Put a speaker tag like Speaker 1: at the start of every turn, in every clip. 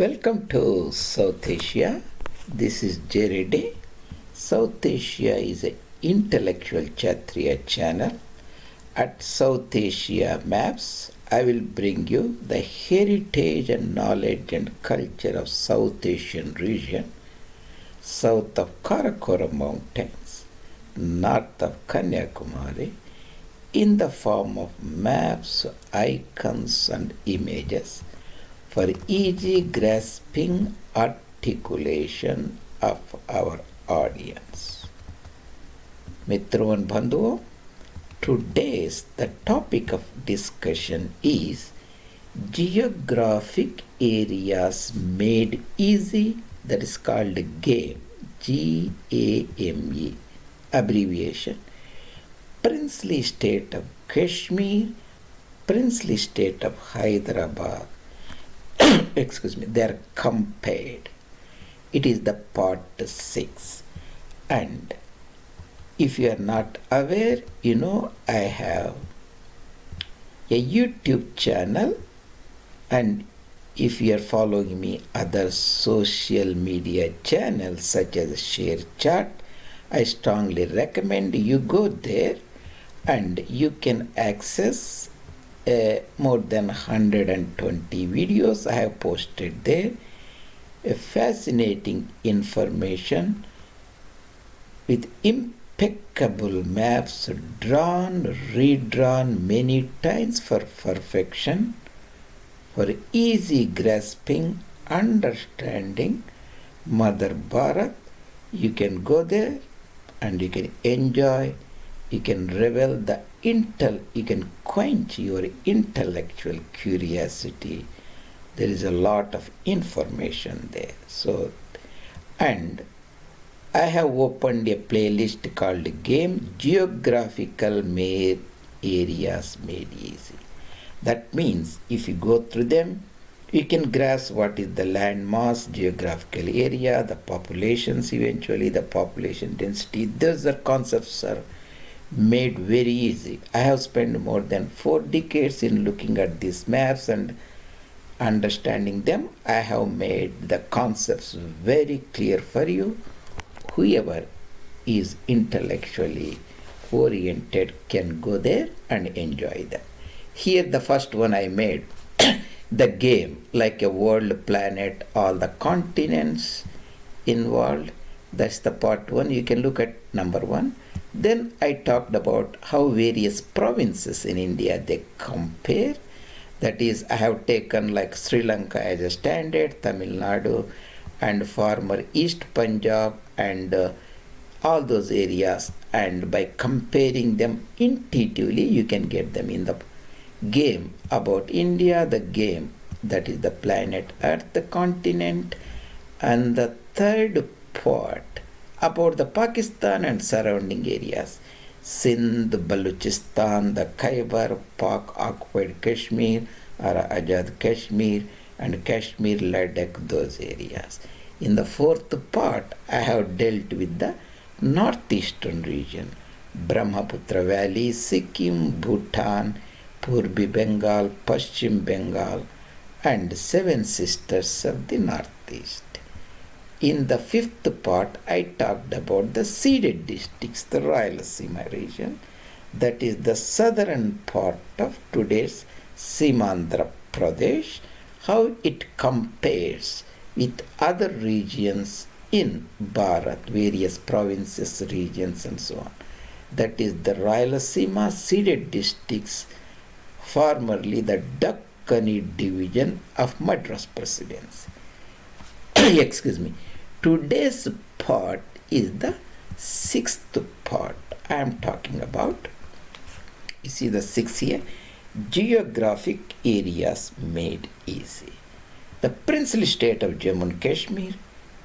Speaker 1: Welcome to South Asia. This is Jerry. South Asia is an intellectual Kshatriya channel. At South Asia Maps, I will bring you the heritage and knowledge and culture of South Asian region, south of Karakoram Mountains, north of Kanyakumari, in the form of maps, icons and images for easy grasping articulation of our audience. Mitro and Bandhu, today's the topic of discussion is Geographic Areas Made Easy, that is called GAME, G-A-M-E, abbreviation. Princely State of Kashmir, Princely State of Hyderabad, they are compared. It is the part 6. And if you are not aware, I have a YouTube channel, and if you are following me other social media channels such as ShareChat, I strongly recommend you go there and you can access more than 120 videos I have posted there. A fascinating information with impeccable maps drawn, redrawn many times for perfection, for easy grasping, understanding Mother Bharat. You can go there and you can enjoy, you can revel you can quench your intellectual curiosity. There is a lot of information there. And I have opened a playlist called Game Geographical Areas Made Easy. That means if you go through them, you can grasp what is the land mass, geographical area, the populations eventually, the population density. Those are concepts are made very easy. I have spent more than 4 decades in looking at these maps and understanding them. I have made the concepts very clear for you. Whoever is intellectually oriented can go there and enjoy them. Here the first one I made, the game, like a world, planet, all the continents involved. That's the part 1. You can look at number 1. Then I talked about how various provinces in India they compare. That is, I have taken like Sri Lanka as a standard, Tamil Nadu and former East Punjab and all those areas, and by comparing them intuitively you can get them in the game about India, the game that is the planet Earth, the continent, and the third part about the Pakistan and surrounding areas, Sindh, Balochistan, the Khyber, Pak-occupied Kashmir or Azad Kashmir, and Kashmir, Ladakh, those areas. In the fourth part, I have dealt with the northeastern region, Brahmaputra Valley, Sikkim, Bhutan, Purbi Bengal, Paschim Bengal, and 7 sisters of the northeast. In the fifth part, I talked about the ceded districts, the Rayalaseema region, that is the southern part of today's Simandhra Pradesh, how it compares with other regions in Bharat, various provinces, regions, and so on. That is the Rayalaseema ceded districts, formerly the Dakkani division of Madras Presidency. Excuse me. Today's part is the 6th part I am talking about. You see the 6 here. Geographic Areas Made Easy. The princely state of Jammu and Kashmir,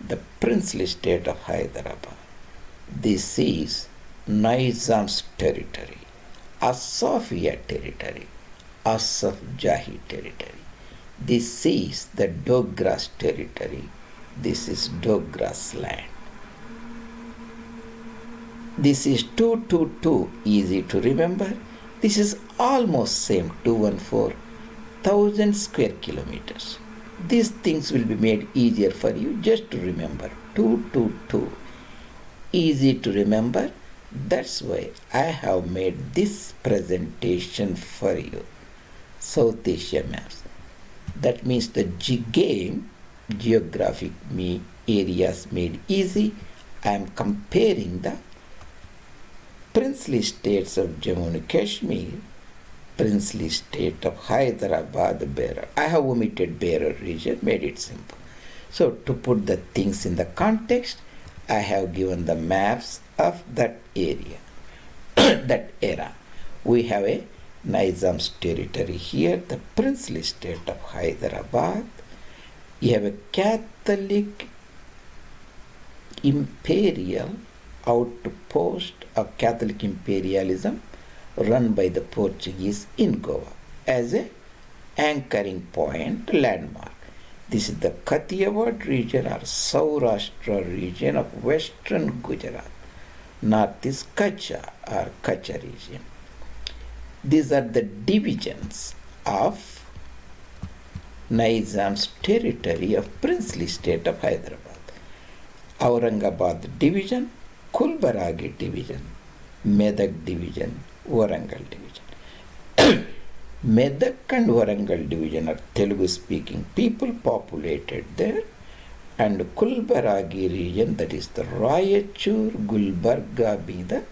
Speaker 1: the princely state of Hyderabad. This is Nizam's territory, Asafia territory, Asaf Jahi territory. This is the Dogra's territory. This is Dogra's land. This is 222, easy to remember. This is almost same 214,000 square kilometers. These things will be made easier for you just to remember. 222. Easy to remember. That's why I have made this presentation for you. South Asia maps. That means the game, Geographic Areas Made Easy. I am comparing the princely states of Jammu and Kashmir, princely state of Hyderabad, Berar. I have omitted Berar region, made it simple. So to put the things in the context, I have given the maps of that area, that era. We have a Nizam's territory here, the princely state of Hyderabad. You have a Catholic imperial outpost of Catholic imperialism run by the Portuguese in Goa as a anchoring point landmark. This is the Kathua region or Saurashtra region of western Gujarat. North is Kacha or Kacha region. These are the divisions of Nizam's territory of princely state of Hyderabad. Aurangabad division, Kulbaragi division, Medak division, Warangal division. Medak and Warangal division are Telugu speaking people populated there, and Kulbaragi region, that is the Rayachur, Gulbarga, being the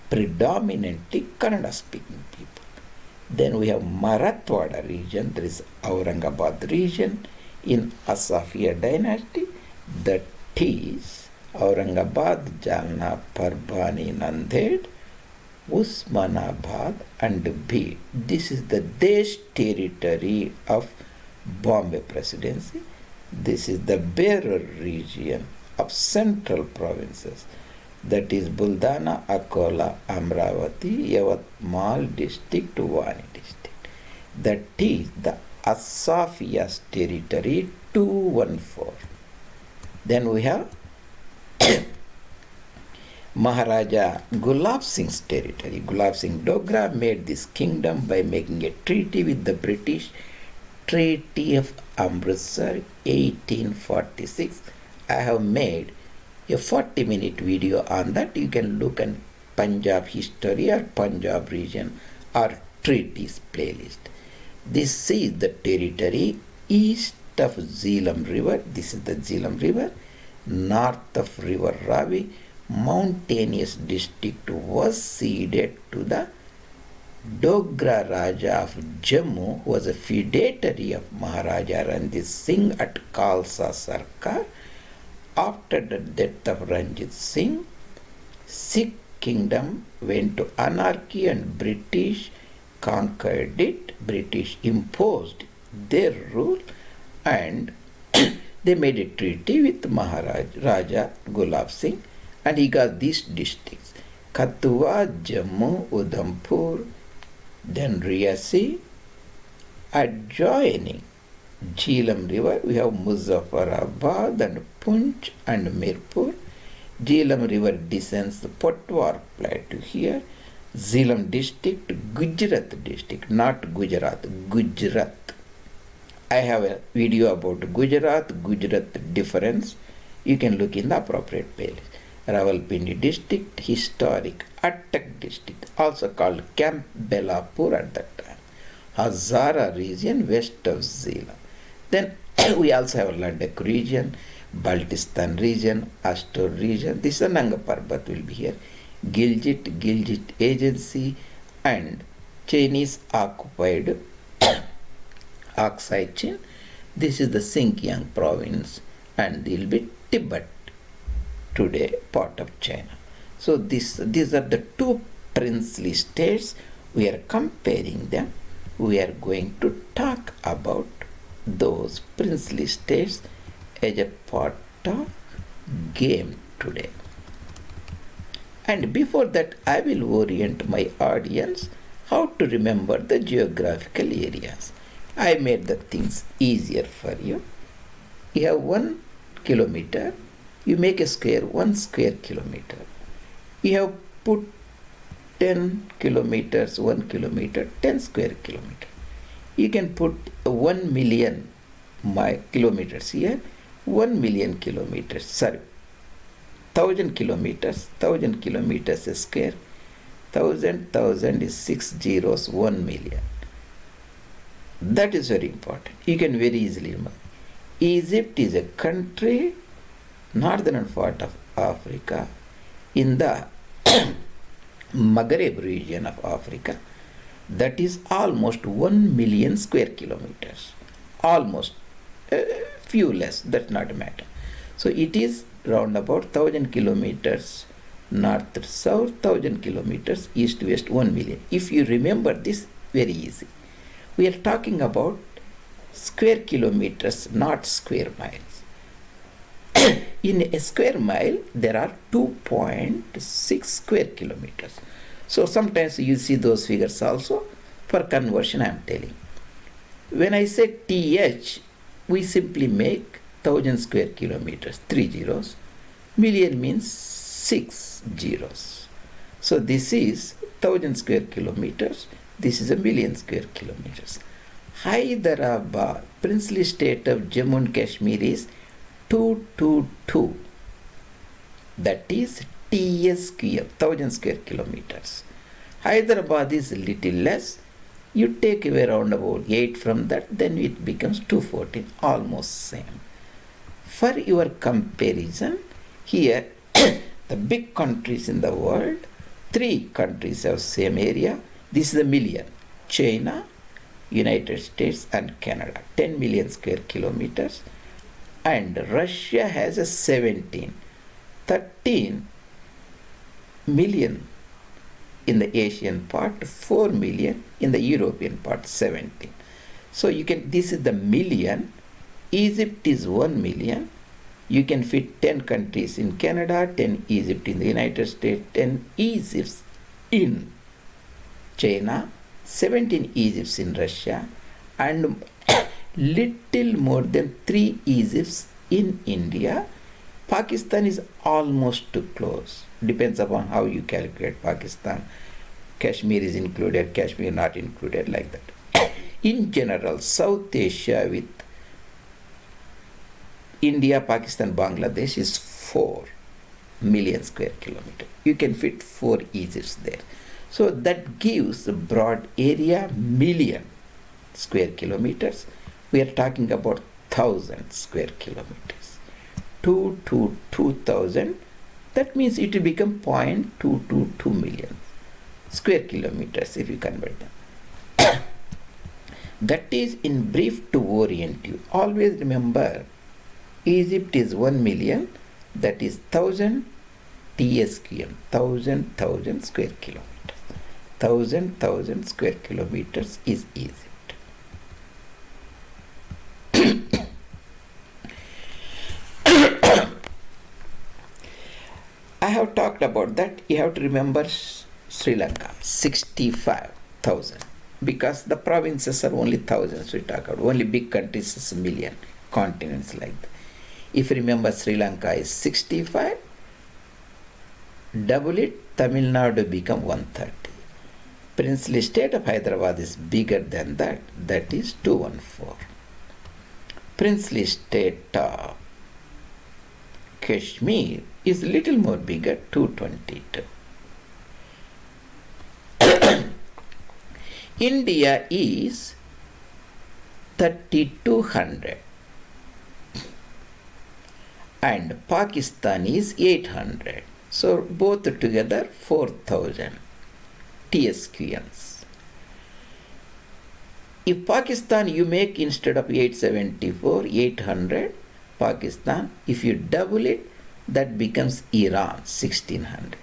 Speaker 1: predominantly Kannada speaking people. Then we have Marathwada region, that is Aurangabad region in Asafiya dynasty, that is Aurangabad, Jalna, Parbhani, Nanded, Usmanabad and Bhid. This is the Desh territory of Bombay Presidency. This is the Berar region of central provinces, that is Buldana, Akola, Amravati, Yavatmal district, Vani district. That is the Asafiya's territory 214. Then we have Maharaja Gulab Singh's territory. Gulab Singh Dogra made this kingdom by making a treaty with the British, Treaty of Amritsar 1846. I have made a 40-minute video on that. You can look at Punjab history or Punjab region or treaties playlist. This is the territory east of Jhelum river. This is the Jhelum river. North of river Ravi, mountainous district was ceded to the Dogra Raja of Jammu, who was a feudatory of Maharaja Ranjit Singh at Khalsa Sarkar. After the death of Ranjit Singh, Sikh kingdom went to anarchy and British conquered it. British imposed their rule and they made a treaty with Maharaja Gulab Singh, and he got these districts: Kathua, Jammu, Udhampur, then Riasi. Adjoining Jhelum river, we have Muzaffarabad and Punch and Mirpur. Jhelum river descends the Potwar plateau here. Jhelum district, Gujarat district, not Gujarat, Gujarat. I have a video about Gujarat difference. You can look in the appropriate playlist. Rawalpindi district, historic Attak district, also called Camp Belapur at that time. Hazara region west of Jhelum. Then we also have Ladakh region, Baltistan region, Astor region. This is Nanga Parbat will be here. Gilgit agency and Chinese occupied Aksai Chin. This is the Xinjiang province and there will be Tibet, today part of China. So these are the two princely states. We are comparing them. We are going to talk about those princely states as a part of game today. And before that, I will orient my audience how to remember the geographical areas. I made the things easier for you. You have 1 kilometer, you make a square, 1 square kilometer. You have put 10 kilometers, 1 kilometer, 10 square kilometer. You can put 1 million kilometers here, 1 million kilometers, sorry, 1000 kilometers, 1000 kilometers square, 1000 is 6 zeros, 1 million. That is very important. You can very easily remember. Egypt is a country, northern part of Africa, in the Maghreb region of Africa, that is almost 1 million square kilometers. Almost, few less, that's not a matter. So it is round about 1000 kilometers north to south, 1000 kilometers east to west, 1 million. If you remember this, very easy. We are talking about square kilometers, not square miles. In a square mile, there are 2.6 square kilometers. So sometimes you see those figures also. For conversion, I am telling. When I say TH, we simply make 1000 square kilometers, 3 zeros. Million means 6 zeros. So this is 1000 square kilometers. This is a million square kilometers. Hyderabad, princely state of Jammu and Kashmir, is 222. That is TSQM, 1000 square kilometers. Hyderabad is a little less. You take away around about 8 from that, then it becomes 214, almost same. For your comparison, here the big countries in the world, 3 countries have same area. This is a million. China, United States and Canada, 10 million square kilometers. And Russia has a 13 million in the Asian part, 4 million in the European part, 17. So you can, this is the million. Egypt is 1 million. You can fit 10 countries in Canada, 10 Egypt in the United States, 10 Egypts in China, 17 Egypts in Russia, and little more than 3 Egypts in India. Pakistan is almost too close. Depends upon how you calculate Pakistan. Kashmir is included, Kashmir not included, like that. In general, South Asia with India, Pakistan, Bangladesh is 4 million square kilometers. You can fit 4 Egypts there. So that gives a broad area, million square kilometers. We are talking about 1000 square kilometers. 2 to 2000, that means it will become 0.222 million square kilometers if you convert them. That is in brief to orient you. Always remember, Egypt is 1 million, that is 1000 TSQM, 1000 square kilometers. 1000 square kilometers is Egypt. I have talked about that. You have to remember Sri Lanka, 65,000. Because the provinces are only thousands we talk about. Only big countries is a million, continents like that. If you remember, Sri Lanka is 65, double it, Tamil Nadu become 130. Princely state of Hyderabad is bigger than that, that is 214. Princely state of Kashmir is little more bigger, 222. India is 3200 and Pakistan is 800. So both together 4000 TSQMs. If Pakistan you make instead of 874, 800 Pakistan, if you double it, that becomes Iran, 1600.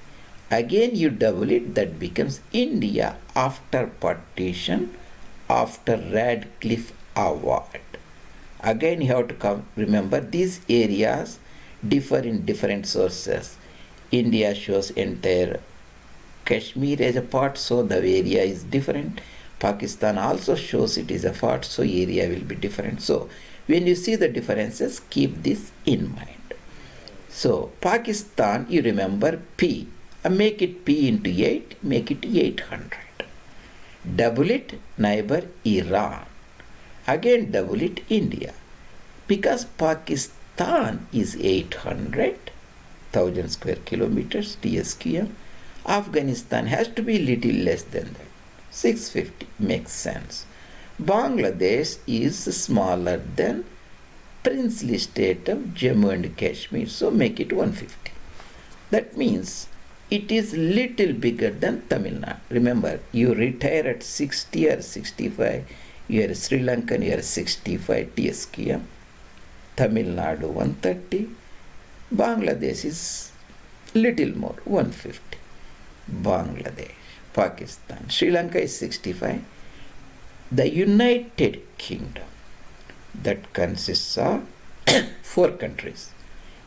Speaker 1: Again you double it, that becomes India after partition, after Radcliffe Award. Again you have to remember these areas differ in different sources. India shows entire Kashmir as a part, so the area is different. Pakistan also shows it is a part, so area will be different. So when you see the differences, keep this in mind. So Pakistan, you remember P. Make it P into 8, make it 800. Double it, neighbor Iran. Again double it, India. Because Pakistan is 800,000 square kilometers, TSQM, Afghanistan has to be little less than that. 650 makes sense. Bangladesh is smaller than princely state of Jammu and Kashmir, so make it 150. That means it is little bigger than Tamil Nadu. Remember, you retire at 60 or 65, you are Sri Lankan, you are 65 TSQM. Tamil Nadu 130, Bangladesh is little more, 150. Bangladesh, Pakistan, Sri Lanka is 65. The United Kingdom, that consists of 4 countries,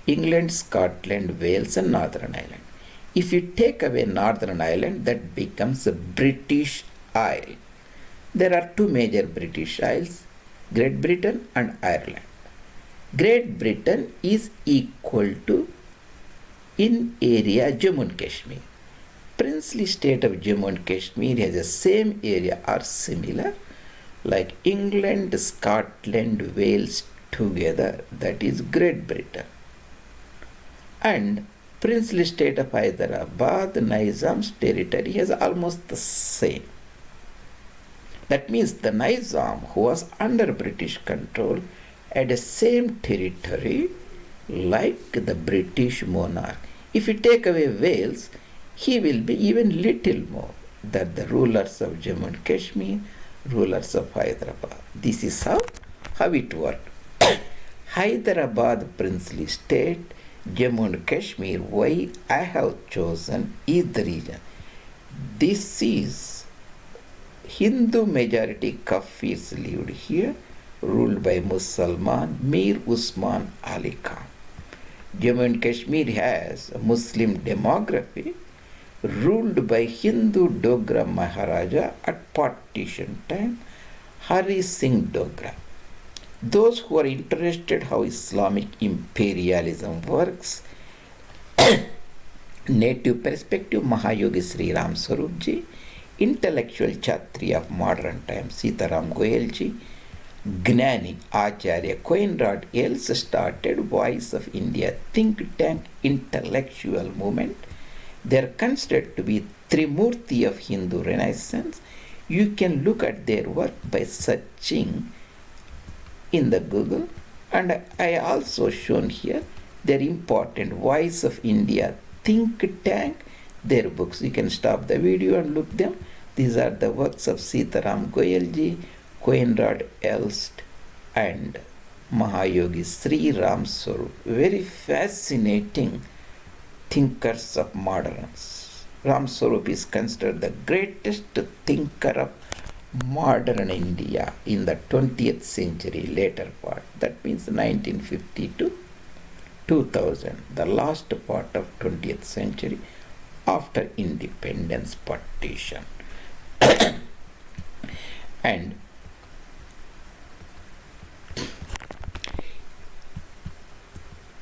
Speaker 1: England, Scotland, Wales and Northern Ireland. If you take away Northern Ireland, that becomes a British Isle. There are 2 major British Isles, Great Britain and Ireland. Great Britain is equal to, in area, Jammu and Kashmir. Princely state of Jammu and Kashmir has the same area or similar, like England, Scotland, Wales together, that is Great Britain. And princely state of Hyderabad, Nizam's territory has almost the same. That means the Nizam, who was under British control, had the same territory like the British monarch. If you take away Wales, he will be even little more than the rulers of Jammu and Kashmir, rulers of Hyderabad. This is how it worked. Hyderabad princely state, Jammu and Kashmir, why I have chosen is the region. This is Hindu majority Kafirs lived here, ruled by Musalman Mir Usman Ali Khan. Jammu and Kashmir has a Muslim demography, ruled by Hindu Dogra Maharaja at partition time, Hari Singh Dogra. Those who are interested how Islamic imperialism works, native perspective, Mahayogi Sri Ram Swarup ji, intellectual Kshatriya of modern times, Sitaram Goyal ji, Gnani Acharya Coinrod else started Voice of India think tank intellectual movement. They are considered to be Trimurti of Hindu Renaissance. You can look at their work by searching in the Google, and I also shown here their important Voice of India think tank, their books. You can stop the video and look them. These are the works of Sitaram Goyalji, Coinrod Elst and Mahayogi Sri Ram Swarup. Very fascinating thinkers of moderns. Ram Swarup is considered the greatest thinker of modern India in the 20th century later part. That means 1950 to 2000, the last part of 20th century after independence partition. And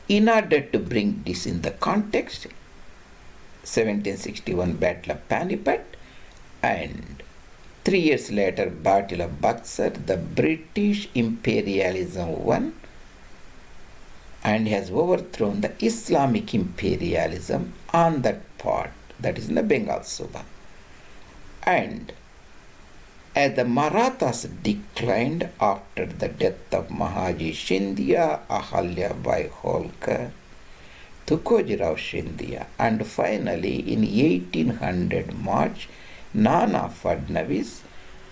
Speaker 1: in order to bring this in the context, 1761 Battle of Panipat and 3 years later Battle of Buxar, the British imperialism won and has overthrown the Islamic imperialism on that part, that is in the Bengal Subah. And as the Marathas declined after the death of Mahaji Scindia, Ahalya Bai Holkar, Tukojirao Scindia, and finally in 1800 March, Nana Fadnavis,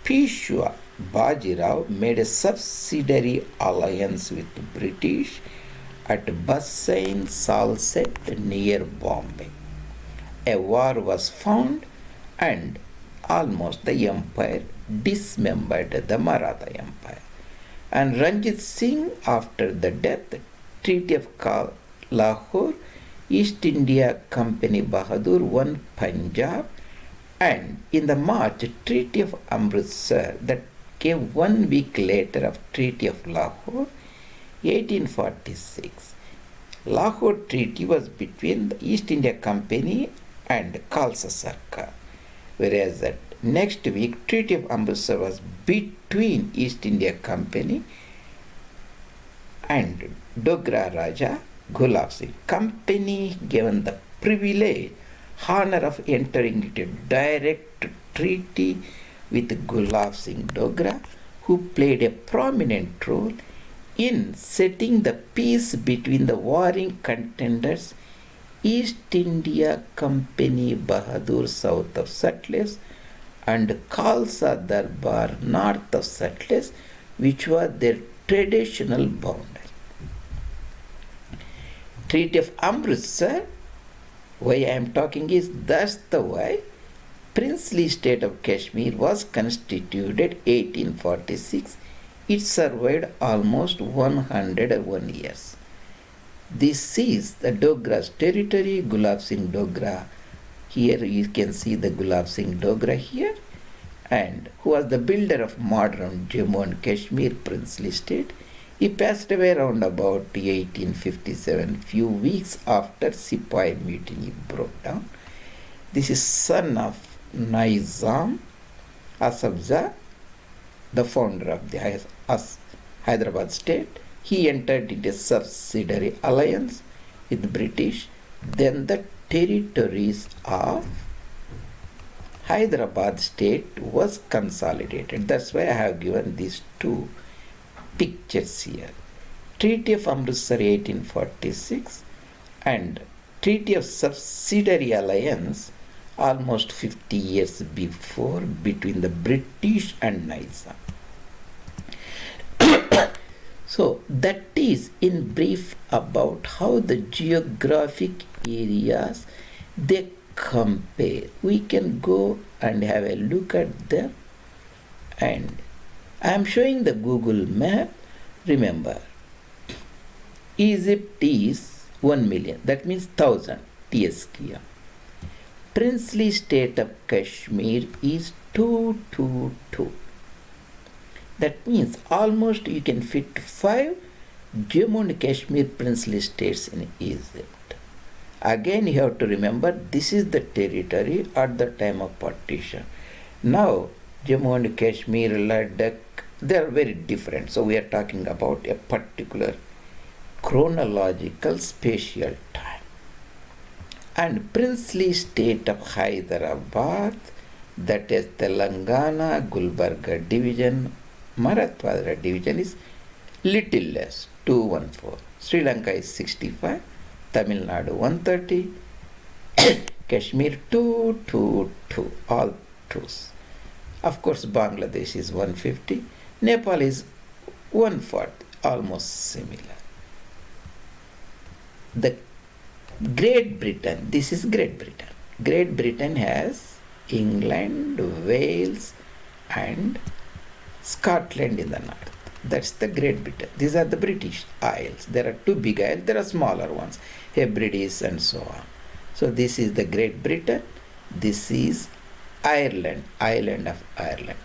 Speaker 1: Peshwa Bajirao made a subsidiary alliance with the British at Bassein Salsette near Bombay. A war was found and almost the empire dismembered the Maratha Empire. And Ranjit Singh, after the death, Treaty of Lahore, East India Company Bahadur won Punjab, and in the March, Treaty of Amritsar, that came 1 week later of Treaty of Lahore, 1846. Lahore Treaty was between the East India Company and Khalsa Sarkar, whereas that next week Treaty of Amritsar was between East India Company and Dogra Raja Gulab Singh. Company given the privilege, honor of entering into a direct treaty with Gulab Singh Dogra, who played a prominent role in setting the peace between the warring contenders East India Company Bahadur south of Sutlej and Khalsa Darbar north of Sutlej, which was their traditional boundary. Treaty of Amritsar, why I am talking is that's the why princely state of Kashmir was constituted 1846. It survived almost 101 years. This is the Dogra's territory, Gulab Singh Dogra. Here you can see the Gulab Singh Dogra here, and who was the builder of modern Jammu and Kashmir princely state. He passed away around about 1857, few weeks after Sepoy mutiny broke down. This is son of Nizam, Asaf Jahi, the founder of the Hyderabad state. He entered into a subsidiary alliance with British. Then the territories of Hyderabad state was consolidated. That's why I have given these two pictures here. Treaty of Amritsar 1846 and Treaty of Subsidiary Alliance almost 50 years before between the British and Nizam. So that is in brief about how the geographic areas they compare. We can go and have a look at them, and I am showing the Google map. Remember, Egypt is 1 million, that means 1000 TSQM. Princely state of Kashmir is 222. That means almost you can fit 5 Jammu and Kashmir princely states in Egypt. Again, you have to remember this is the territory at the time of partition. Now, Jammu and Kashmir, Ladakh, they are very different. So we are talking about a particular chronological spatial time. And princely state of Hyderabad, that is Telangana, Gulbarga division, Marathwada division is little less, 214. Sri Lanka is 65, Tamil Nadu 130, Kashmir 222, all twos. Of course, Bangladesh is 150, Nepal is 140, almost similar. The Great Britain, this is Great Britain. Great Britain has England, Wales, and Scotland in the north. That's the Great Britain. These are the British Isles. There are 2 big isles, there are smaller ones, Hebrides and so on. So this is the Great Britain. This is Ireland, island of Ireland.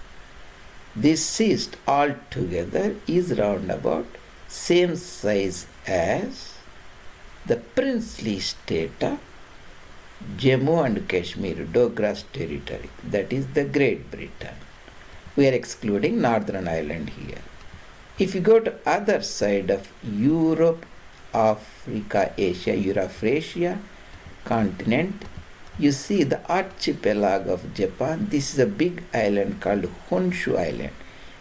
Speaker 1: This east altogether is round about same size as the princely state of Jammu and Kashmir, Dogra's territory. That is the Great Britain. We are excluding Northern Ireland here. If you go to other side of Europe, Africa, Asia, Eurasia, continent, you see the archipelago of Japan. This is a big island called Honshu Island,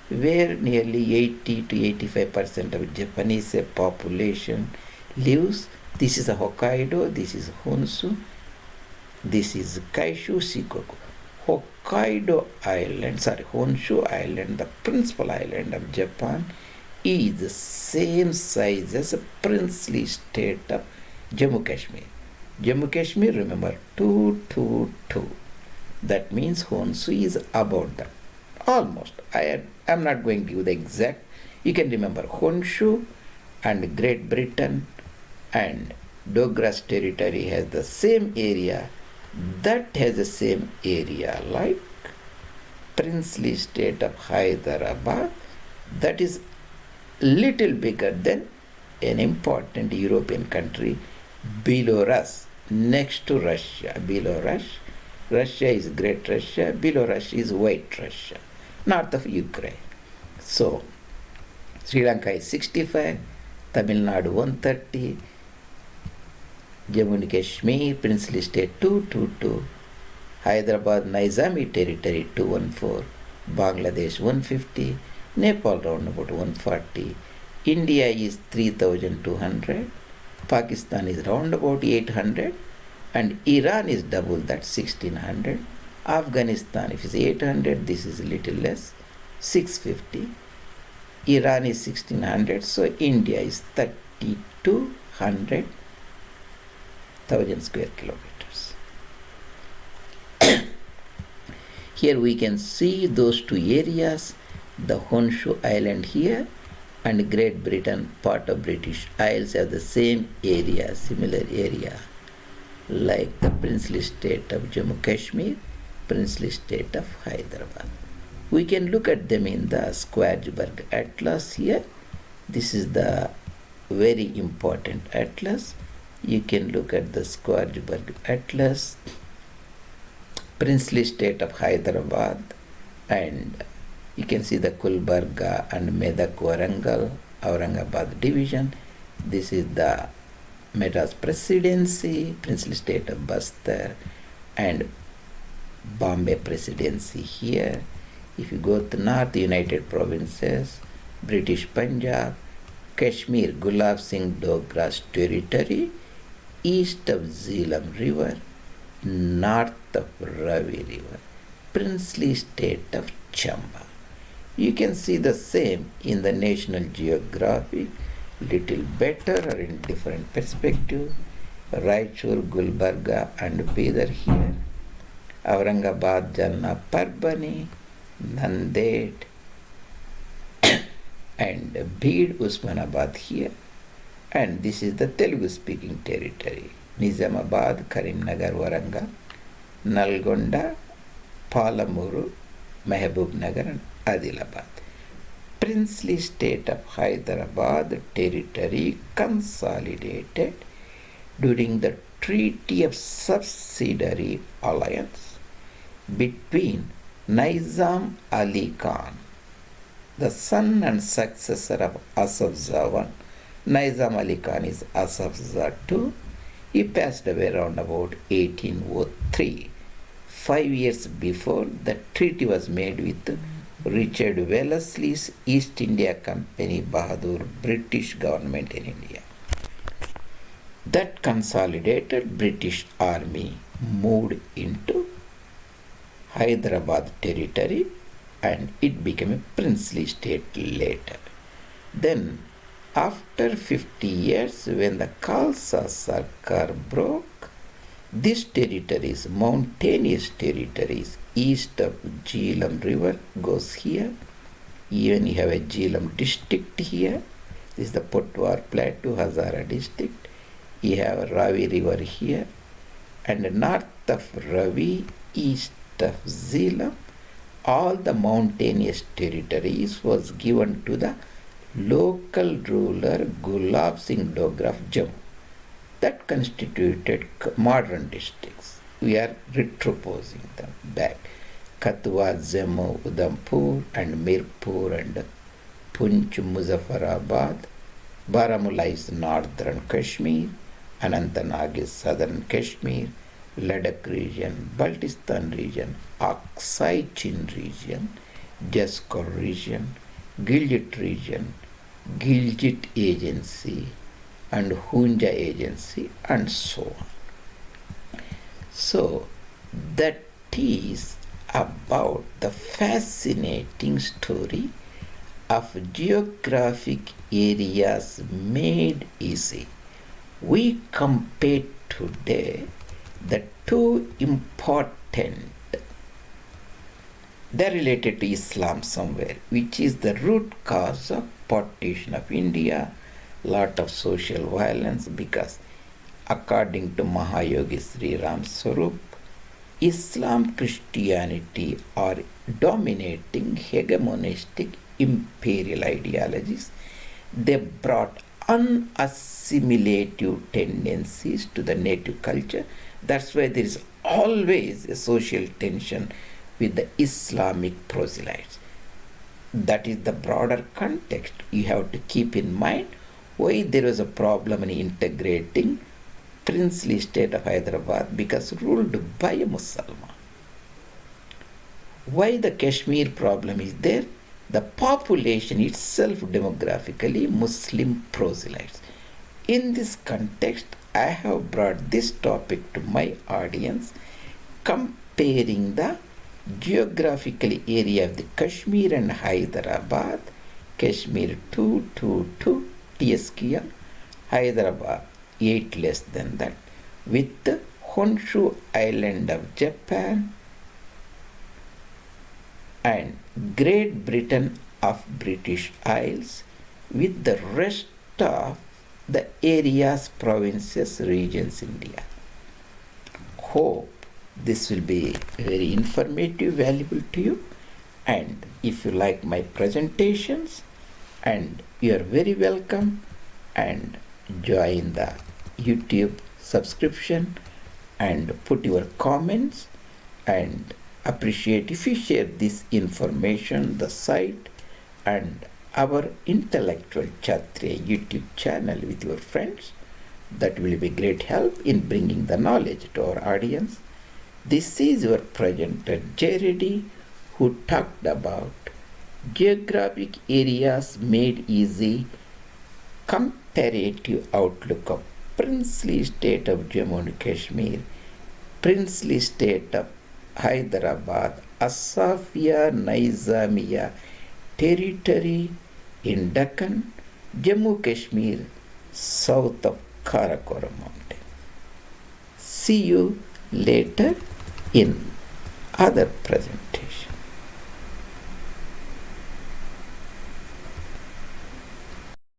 Speaker 1: where nearly 80 to 85% of Japanese population lives. This is a Hokkaido, this is Honshu, this is Kaishu, Shikoku. Hokkaido Island, Honshu Island, the principal island of Japan, is the same size as a princely state of Jammu Kashmir. Jammu Kashmir, remember, 222. That means Honshu is about that. Almost. I am not going to give the exact. You can remember Honshu and Great Britain and Dogra's territory has the same area. That has the same area like princely state of Hyderabad. That is little bigger than an important European country, Belarus, next to Russia. Belarus, Russia is Great Russia, Belarus is White Russia, north of Ukraine. So Sri Lanka is 65, Tamil Nadu 130, Jammu and Kashmir, Princely State 222, Hyderabad Nizami Territory 214, Bangladesh 150, Nepal round about 140, India is 3200, Pakistan is round about 800, and Iran is double that, 1600. Afghanistan, if it's 800, this is a little less, 650. Iran is 1600, so India is 3200,000 square kilometers. Here we can see those two areas, the Honshu Island here and Great Britain, part of British Isles have the same area, similar area, like the princely state of Jammu Kashmir, princely state of Hyderabad. We can look at them in the Squaresberg Atlas here. This is the very important atlas. You can look at the Squaresberg Atlas, princely state of Hyderabad, and you can see the Kulbarga and Medak Warangal, Aurangabad division. This is the Madras Presidency, princely state of Bastar, and Bombay Presidency here. If you go to north, United Provinces, British Punjab, Kashmir, Gulab Singh Dogra's territory, east of Jhelum River, north of Ravi River, princely state of Chamba. You can see the same in the National Geographic, little better or in different perspective. Raichur, Gulbarga and Bidar here, Aurangabad, Jalna, Parbani, Nanded and Bhid, Usmanabad here, and this is the Telugu speaking territory, Nizamabad, Karimnagar, Warangal, Nalgonda, Palamuru, Mehboob Nagar and Adilabad. Princely state of Hyderabad territory consolidated during the Treaty of Subsidiary Alliance between Nizam Ali Khan, the son and successor of Asaf Jahi. Nizam Ali Khan is Asaf Jahi II. He passed away around about 1803. 5 years before, the treaty was made with Richard Wellesley's East India Company Bahadur British government in India. That consolidated British army moved into Hyderabad territory and it became a princely state later. Then, after 50 years, when the Khalsa Sarkar broke, these territories, mountainous territories, east of Jhelum River goes here. Even you have a Jhelum district here. This is the Potwar Plateau Hazara district. You have Ravi River here. And north of Ravi, east of Jhelum, all the mountainous territories was given to the local ruler Gulab Singh Dogra of Jammu. That constituted modern districts. We are retroposing them back. Kathua, Jammu, Udhampur and Mirpur and Punch, Muzaffarabad. Baramulla is northern Kashmir. Anantnag is southern Kashmir. Ladakh region, Baltistan region, Aksai Chin region, Jaskor region, Gilgit region, Gilgit Agency and Hunja Agency and so on. So that is about the fascinating story of geographic areas made easy. We compare today the two important, they're related to Islam somewhere, which is the root cause of partition of India, lot of social violence, because according to Mahayogi Sri Ram Swarup, Islam, Christianity are dominating hegemonistic imperial ideologies. They brought unassimilative tendencies to the native culture. That's why there is always a social tension with the Islamic proselytes. That is the broader context you have to keep in mind. Why there was a problem in integrating princely state of Hyderabad? Because ruled by a Mussalman. Why the Kashmir problem is there? The population itself demographically Muslim proselytes. In this context, I have brought this topic to my audience, comparing the geographical area of the Kashmir and Hyderabad, Kashmir 222 TSQM, Hyderabad 8 less than that, with the Honshu Island of Japan and Great Britain of British Isles, with the rest of the areas, provinces, regions, India. Hope this will be very informative, valuable to you. And if you like my presentations, and you are very welcome, and join the YouTube subscription and put your comments, and appreciate if you share this information, the site and our Intellectual Kshatriya YouTube channel with your friends. That will be great help in bringing the knowledge to our audience. This is your presenter J. Reddy, who talked about geographic areas made easy, comparative outlook of princely state of Jammu and Kashmir, princely state of Hyderabad, Asafiya Nizamiya territory in Deccan, Jammu Kashmir, south of Karakoram mountain. See you later in other presentation.